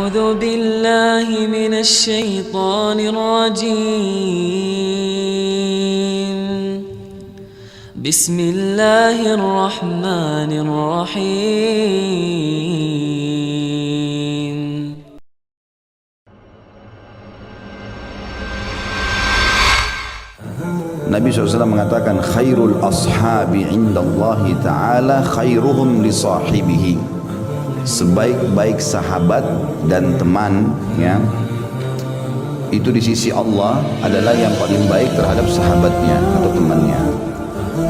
أعوذ بالله من الشيطان الرجيم بسم الله الرحمن الرحيم Nabi SAW mengatakan khairul ashabi indallahi ta'ala khairuhum li sahibihi. Sebaik-baik sahabat dan teman ya, itu di sisi Allah adalah yang paling baik terhadap sahabatnya atau temannya.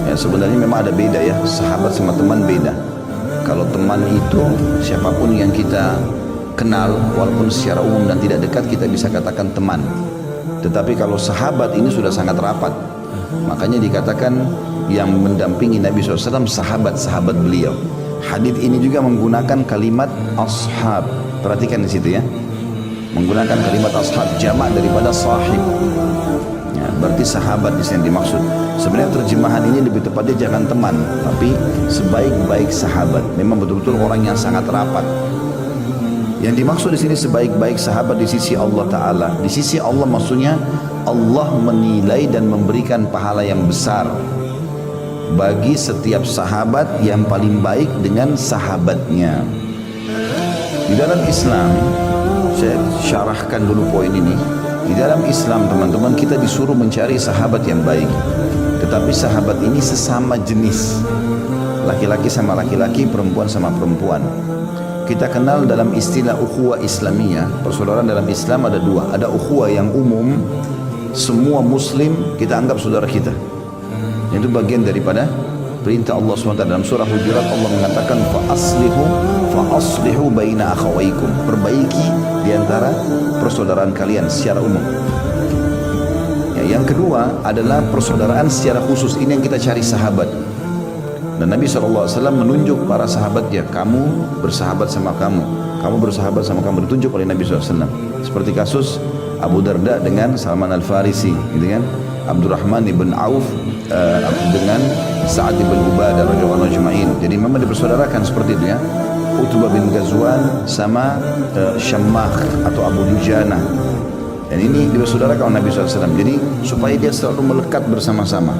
Ya, sebenarnya memang ada beda ya, sahabat sama teman beda. Kalau teman itu siapapun yang kita kenal, walaupun secara umum dan tidak dekat, kita bisa katakan teman. Tetapi kalau sahabat ini sudah sangat rapat. Makanya dikatakan yang mendampingi Nabi SAW sahabat-sahabat beliau. Hadits ini juga menggunakan kalimat ashab. Perhatikan di situ ya, menggunakan kalimat ashab, jamak daripada sahib. Ya, berarti sahabat di sini dimaksud. Sebenarnya terjemahan ini lebih tepatnya jangan teman, tapi sebaik-baik sahabat. Memang betul-betul orang yang sangat rapat. Yang dimaksud di sini sebaik-baik sahabat di sisi Allah Ta'ala. Di sisi Allah maksudnya Allah menilai dan memberikan pahala yang besar bagi setiap sahabat yang paling baik dengan sahabatnya. Di dalam Islam, saya syarahkan dulu poin ini. Di dalam Islam teman-teman, kita disuruh mencari sahabat yang baik. Tetapi sahabat ini sesama jenis, laki-laki sama laki-laki, perempuan sama perempuan. Kita kenal dalam istilah ukhuwah Islamiyah. Persaudaraan dalam Islam ada dua. Ada ukhuwah yang umum, semua muslim kita anggap saudara kita. Itu bagian daripada perintah Allah SWT. Dalam surah Hujurat Allah mengatakan fa aslihu baina akhawaykum. Perbaiki diantara persaudaraan kalian secara umum. Ya, yang kedua adalah persaudaraan secara khusus. Ini yang kita cari sahabat. Dan Nabi SAW menunjuk para sahabatnya, kamu bersahabat sama kamu, kamu bersahabat sama kamu, ditunjuk oleh Nabi SAW. Seperti kasus Abu Darda dengan Salman Al-Farisi, gitu kan? Abdurrahman ibn Auf dengan Sa'ad ibn Ubadah radhiyallahu anhu ajma'in. Jadi memang dipersaudarakan seperti itu ya. Utbah bin Ghazwan sama Syammah atau Abu Dujana. Dan ini dipersaudarakan oleh Nabi SAW. Jadi supaya dia selalu melekat bersama-sama.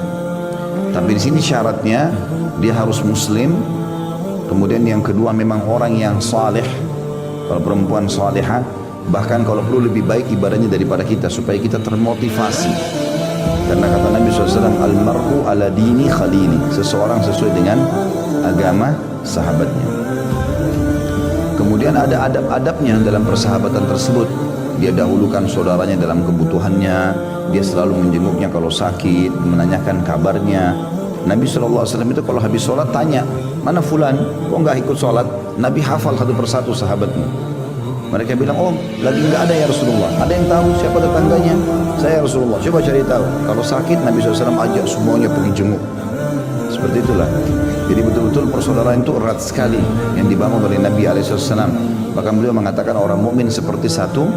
Tapi di sini syaratnya dia harus muslim. Kemudian yang kedua memang orang yang saleh. Kalau perempuan salehah, bahkan kalau perlu lebih baik ibadahnya daripada kita, supaya kita termotivasi. Karena kata Nabi SAW, almar'u ala dini khalili, seseorang sesuai dengan agama sahabatnya. Kemudian ada adab-adabnya dalam persahabatan tersebut. Dia dahulukan saudaranya dalam kebutuhannya, dia selalu menjenguknya kalau sakit, menanyakan kabarnya. Nabi SAW itu kalau habis sholat tanya, mana fulan, kok nggak ikut sholat? Nabi hafal satu persatu sahabatnya. Mereka bilang, oh lagi nggak ada ya Rasulullah. Ada yang tahu siapa tetangganya? Saya Rasulullah, coba cari tahu. Kalau sakit Nabi SAW ajak semuanya pergi jenguk. Seperti itulah. Jadi betul-betul persaudaraan itu erat sekali yang dibangun oleh Nabi SAW. Bahkan beliau mengatakan orang mukmin seperti satu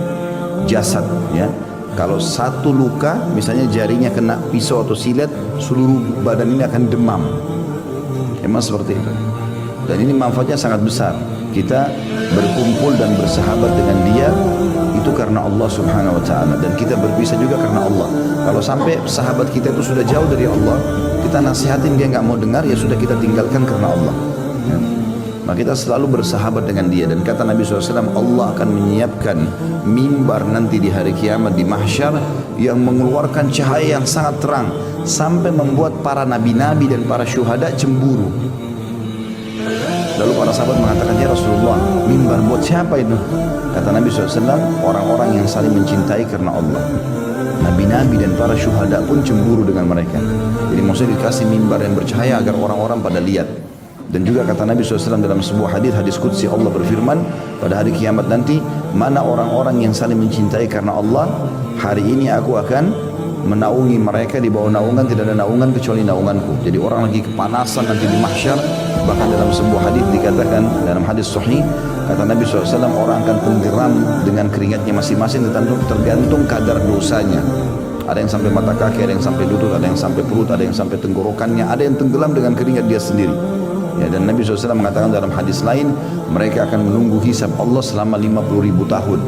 jasad ya. Kalau satu luka, misalnya jarinya kena pisau atau silet, seluruh badan ini akan demam. Memang seperti itu. Dan ini manfaatnya sangat besar. Kita berkumpul dan bersahabat dengan dia itu karena Allah Subhanahu wa Ta'ala, dan kita berpisah juga karena Allah. Kalau sampai sahabat kita itu sudah jauh dari Allah, kita nasihatin dia nggak mau dengar, ya sudah kita tinggalkan karena Allah ya. Maka kita selalu bersahabat dengan dia. Dan kata Nabi SAW, Allah akan menyiapkan mimbar nanti di hari kiamat di mahsyar yang mengeluarkan cahaya yang sangat terang sampai membuat para nabi-nabi dan para syuhada cemburu. Lalu para sahabat mengatakan, ya Rasulullah, mimbar buat siapa itu? Kata Nabi SAW, orang-orang yang saling mencintai karena Allah. Nabi-nabi dan para syuhada pun cemburu dengan mereka. Jadi maksudnya dikasih mimbar yang bercahaya agar orang-orang pada lihat. Dan juga kata Nabi SAW dalam sebuah hadis qudsi, Allah berfirman, pada hari kiamat nanti, mana orang-orang yang saling mencintai karena Allah, hari ini aku akan menaungi mereka, di bawah naungan tidak ada naungan kecuali naunganku. Jadi orang lagi kepanasan nanti di mahsyar. Bahkan dalam sebuah hadis dikatakan, dalam hadis sahih, kata Nabi SAW, orang akan tenggelam dengan keringatnya masing-masing, tergantung kadar dosanya. Ada yang sampai mata kaki, ada yang sampai lutut, ada yang sampai perut, ada yang sampai tenggorokannya, ada yang tenggelam dengan keringat dia sendiri. Ya, dan Nabi SAW mengatakan dalam hadis lain, mereka akan menunggu hisab Allah selama 50.000 tahun.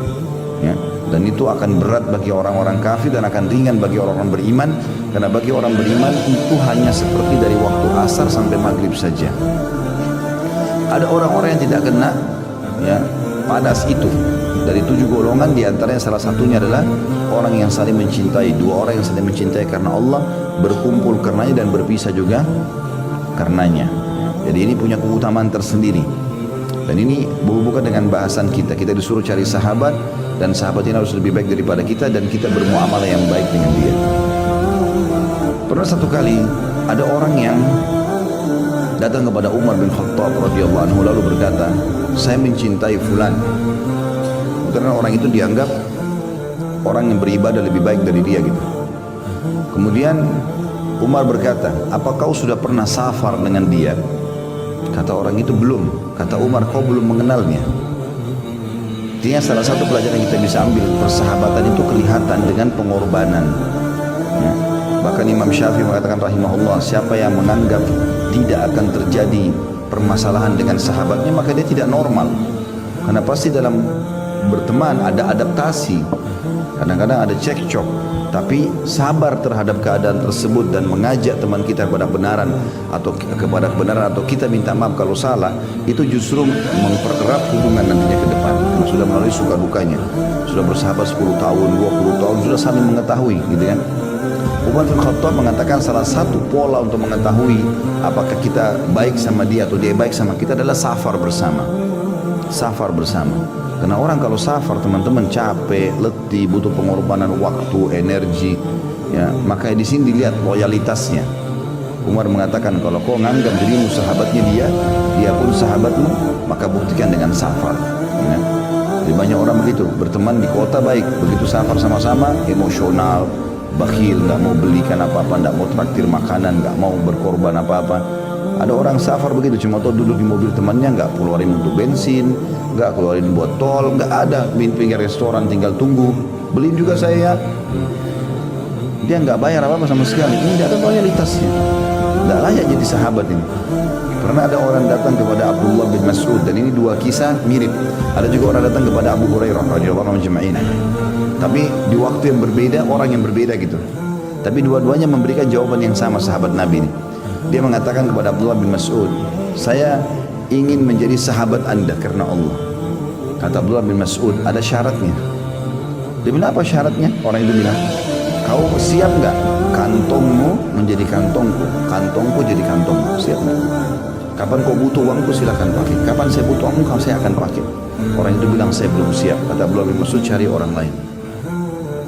Ya, dan itu akan berat bagi orang-orang kafir dan akan ringan bagi orang-orang beriman, karena bagi orang beriman itu hanya seperti dari waktu asar sampai maghrib saja. Ada orang-orang yang tidak kena ya padas itu. Dari 7 golongan, diantaranya salah satunya adalah orang yang saling mencintai, 2 orang yang saling mencintai karena Allah, berkumpul karenanya dan berpisah juga karenanya. Jadi ini punya keutamaan tersendiri. Dan ini berhubungan dengan bahasan kita. Kita disuruh cari sahabat, dan sahabat ini harus lebih baik daripada kita, dan kita bermuamalah yang baik dengan dia. Pernah satu kali ada orang yang datang kepada Umar bin Khattab radhiyallahu anhu lalu berkata, saya mencintai fulan. Karena orang itu dianggap orang yang beribadah lebih baik dari dia gitu. Kemudian Umar berkata, apa kau sudah pernah safar dengan dia? Kata orang itu, belum. Kata Umar, kau belum mengenalnya. Artinya salah satu pelajaran yang kita bisa ambil, persahabatan itu kelihatan dengan pengorbanan ya. Bahkan Imam Syafi'i mengatakan rahimahullah, siapa yang menganggap tidak akan terjadi permasalahan dengan sahabatnya, maka dia tidak normal. Karena pasti dalam berteman ada adaptasi, kadang-kadang ada cekcok, tapi sabar terhadap keadaan tersebut dan mengajak teman kita kepada kebenaran atau kita minta maaf kalau salah, itu justru mempererat hubungan nantinya ke depan. Karena sudah melalui suka dukanya, sudah bersahabat 10 tahun, 20 tahun, sudah saling mengetahui gitu kan. Umar bin Khattab mengatakan salah satu pola untuk mengetahui apakah kita baik sama dia atau dia baik sama kita adalah safar bersama. Safar bersama. Karena orang kalau safar, teman-teman, capek, letih, butuh pengorbanan waktu, energi, ya, maka di sini dilihat loyalitasnya. Umar mengatakan kalau kau menganggap dirimu sahabatnya dia, dia pun sahabatmu, maka buktikan dengan safar. Ya. Jadi banyak orang begitu, berteman di kota baik, begitu safar sama-sama emosional, bakhil, nggak mau belikan apa-apa, nggak mau traktir makanan, nggak mau berkorban apa-apa. Ada orang safar begitu, cuma tahu duduk di mobil temannya, nggak keluarin untuk bensin, nggak keluarin buat tol, nggak ada pinggir restoran, tinggal tunggu, beliin juga saya. Dia nggak bayar apa-apa sama sekali. Ini tidak ada loyalitasnya, nggak layak jadi sahabat ini. Karena ada orang datang kepada Abdullah bin Mas'ud, dan ini 2 kisah mirip. Ada juga orang datang kepada Abu Hurairah radhiyallahu anhu jema'in. Tapi di waktu yang berbeda, orang yang berbeda gitu. Tapi dua-duanya memberikan jawaban yang sama, sahabat Nabi ini. Dia mengatakan kepada Abdullah bin Mas'ud, saya ingin menjadi sahabat anda karena Allah. Kata Abdullah bin Mas'ud, ada syaratnya. Dia bilang, apa syaratnya? Orang itu bilang, kau siap nggak kantongmu menjadi kantongku, kantongku jadi kantongmu, siap nggak? Kapan kau butuh uangku silakan pakai, kapan saya butuh uangku saya akan pakai. Orang itu bilang, saya belum siap. Kata Abdullah bin Mas'ud, cari orang lain.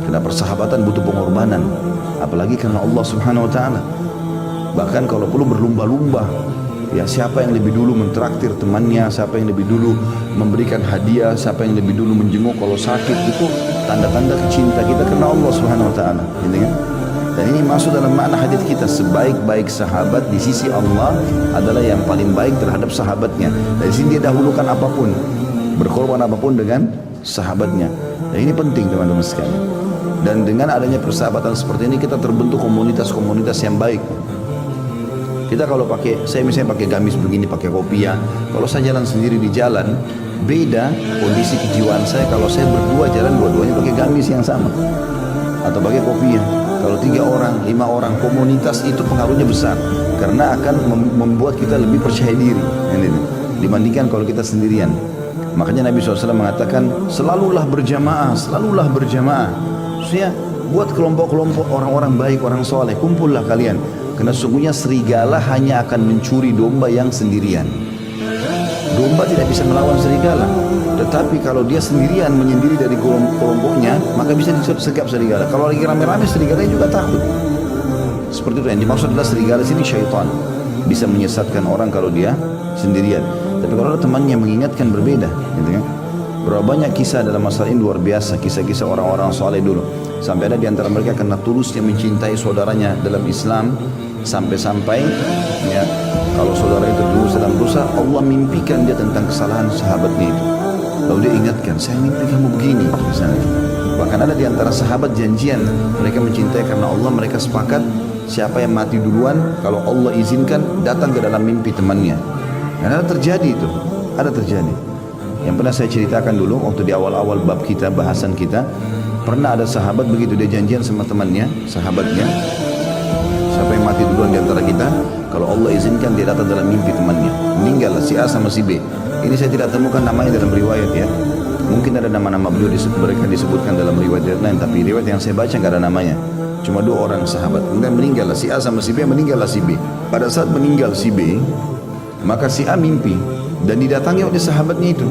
Karena persahabatan butuh pengorbanan, apalagi karena Allah Subhanahu Wa Taala. Bahkan kalau perlu berlumba-lumba, ya, siapa yang lebih dulu mentraktir temannya, siapa yang lebih dulu memberikan hadiah, siapa yang lebih dulu menjenguk kalau sakit, itu tanda-tanda cinta kita karena Allah Subhanahu Wa Taala, gitu kan? Dan ini masuk dalam makna hadis kita, sebaik-baik sahabat di sisi Allah adalah yang paling baik terhadap sahabatnya. Dari sini dia dahulukan apapun, berkorban apapun dengan sahabatnya. Dan ini penting teman-teman sekalian. Dan dengan adanya persahabatan seperti ini, kita terbentuk komunitas-komunitas yang baik. Kita kalau pakai, saya misalnya pakai gamis begini, pakai kopiah, kalau saya jalan sendiri di jalan, beda kondisi kejiwaan saya kalau saya berdua jalan dua-duanya pakai gamis yang sama atau pakai kopiah. Kalau 3 orang, 5 orang, komunitas itu pengaruhnya besar karena akan membuat kita lebih percaya diri dibandingkan kalau kita sendirian. Makanya Nabi SAW mengatakan, selalulah berjamaah, selalulah berjamaah. Maksudnya buat kelompok-kelompok orang-orang baik, orang soleh, kumpullah kalian. Karena sungguhnya serigala hanya akan mencuri domba yang sendirian. Domba tidak bisa melawan serigala. Tetapi kalau dia sendirian menyendiri dari kelompoknya, maka bisa disergap serigala. Kalau lagi rame-rame, serigalanya juga takut. Seperti itu yang dimaksud adalah serigala sini syaitan. Bisa menyesatkan orang kalau dia sendirian. Tapi kalau ada temannya mengingatkan berbeda, gitu kan? Berapa banyak kisah dalam masalah ini luar biasa, kisah-kisah orang-orang soleh dulu. Sampai ada di antara mereka karena tulusnya mencintai saudaranya dalam Islam, sampai-sampai ya, kalau saudara itu terjerumus dalam dosa, Allah mimpikan dia tentang kesalahan sahabatnya itu. Lalu dia ingatkan, saya mimpi kamu begini misalnya. Bahkan ada di antara sahabat janjian, mereka mencintai karena Allah, mereka sepakat siapa yang mati duluan, kalau Allah izinkan datang ke dalam mimpi temannya. Dan ada terjadi itu, ada terjadi. Yang pernah saya ceritakan dulu waktu di awal-awal bab kita, bahasan kita, pernah ada sahabat begitu, dia janjian sama temannya, sahabatnya, siapa yang mati duluan di antara kita, kalau Allah izinkan dia datang dalam mimpi temannya, meninggal si A sama si B. Ini saya tidak temukan namanya dalam riwayat ya. Mungkin ada nama-nama beliau mereka disebutkan dalam riwayat lain, tapi riwayat yang saya baca nggak ada namanya. Cuma 2 orang sahabat. Kemudian meninggallah si A sama si B, meninggallah si B. Pada saat meninggal si B, maka si A mimpi dan didatangi oleh sahabatnya itu.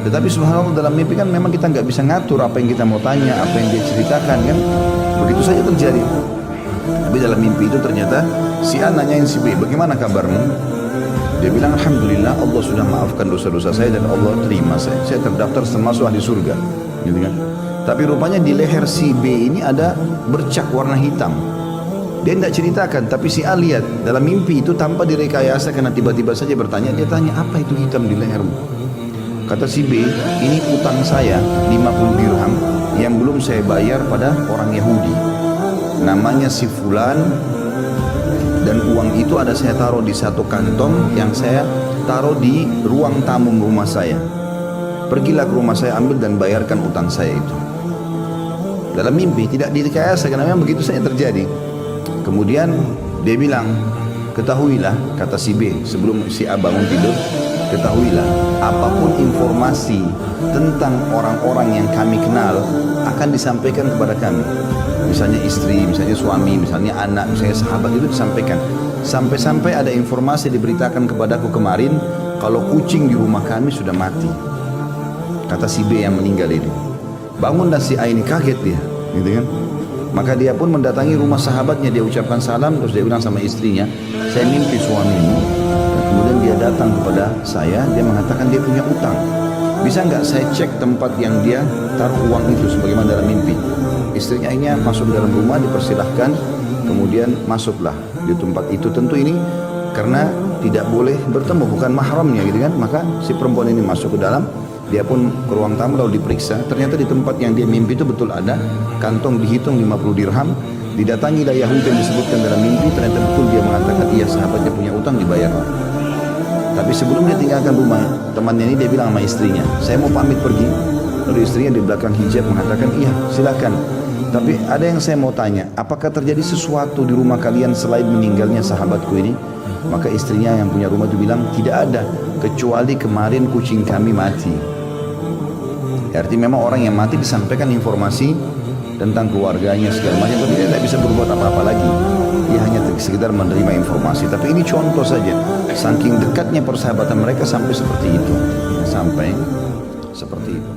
Tetapi subhanallah dalam mimpi kan memang kita nggak bisa ngatur apa yang kita mau tanya, apa yang dia ceritakan kan. Begitu saja terjadi. Tapi dalam mimpi itu ternyata si A nanyain si B, bagaimana kabarmu? Dia bilang, alhamdulillah Allah sudah maafkan dosa-dosa saya dan Allah terima saya. Saya terdaftar termasuk ahli surga. Gitu kan? Tapi rupanya di leher si B ini ada bercak warna hitam. Dia tidak ceritakan, tapi si A lihat dalam mimpi itu tanpa direkayasa karena tiba-tiba saja bertanya, dia tanya, apa itu hitam di lehermu? Kata si B, ini utang saya 50 dirham yang belum saya bayar pada orang Yahudi. Namanya si Fulan, dan uang itu ada saya taruh di satu kantong yang saya taruh di ruang tamu rumah saya. Pergilah ke rumah saya, ambil dan bayarkan utang saya itu. Dalam mimpi, tidak direkayasa karena memang begitu saja terjadi. Kemudian dia bilang, ketahuilah, kata si B sebelum si A bangun tidur, ketahuilah apapun informasi tentang orang-orang yang kami kenal akan disampaikan kepada kami. Misalnya istri, misalnya suami, misalnya anak, misalnya sahabat, itu disampaikan. Sampai-sampai ada informasi diberitakan kepadaku kemarin kalau kucing di rumah kami sudah mati. Kata si B yang meninggal ini. Bangunlah si A ini, kaget dia, gitu kan? Maka dia pun mendatangi rumah sahabatnya, dia ucapkan salam, terus dia bilang sama istrinya, saya mimpi suamimu. Dan kemudian dia datang kepada saya, dia mengatakan dia punya utang. Bisa nggak saya cek tempat yang dia taruh uang itu sebagaimana dalam mimpi? Istrinya ini masuk dalam rumah, dipersilahkan, kemudian masuklah di tempat itu. Tentu ini karena tidak boleh bertemu, bukan mahramnya gitu kan. Maka si perempuan ini masuk ke dalam, dia pun ke ruang tamu lalu diperiksa. Ternyata di tempat yang dia mimpi itu betul ada kantong, dihitung 50 dirham. Didatangilah Yahudi yang disebutkan dalam mimpi, ternyata betul dia mengatakan iya sahabatnya punya utang, dibayar. Tapi sebelum dia tinggalkan rumah temannya ini, dia bilang sama istrinya, saya mau pamit pergi. Lalu istrinya di belakang hijab mengatakan, iya silakan. Tapi ada yang saya mau tanya, apakah terjadi sesuatu di rumah kalian selain meninggalnya sahabatku ini? Maka istrinya yang punya rumah itu bilang, tidak ada, kecuali kemarin kucing kami mati. Artinya memang orang yang mati disampaikan informasi tentang keluarganya segala macam, tapi dia tidak bisa berbuat apa-apa lagi. Dia hanya sekedar menerima informasi. Tapi ini contoh saja, saking dekatnya persahabatan mereka sampai seperti itu. Sampai seperti itu.